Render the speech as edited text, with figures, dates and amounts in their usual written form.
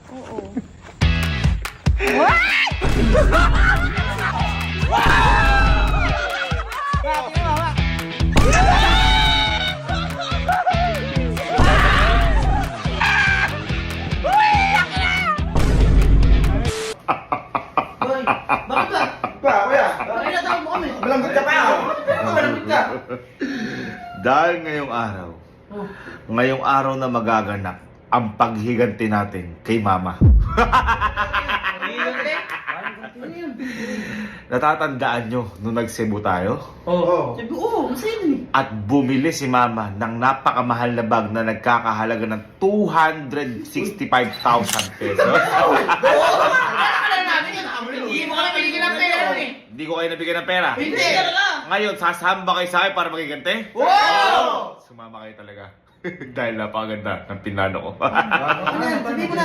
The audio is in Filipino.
Oo. Boy, bakit ba? Pa, kuya. Bakit natawag mo kami? Malambot ka pa. Malambot ka. Dahil ngayong araw na magaganap ang paghiganti natin kay Mama. Ano yun? Natatandaan nyo nung nag-Cebu tayo? Oo. Sabi, oo, masaya dun eh. At bumili si Mama ng napakamahal na bag na nagkakahalaga ng 265,000 pesos. Alam namin yun. Hindi mo kami binigyan ng pera nun eh. Hindi ko kayo nabigyan ng pera. Hindi talaga. Ngayon, sasamba kayo sa akin para magigante? Wow! Sumama kayo talaga. Dahil napakaganda ng pinano ko. Ano yan? Sabihin mo na.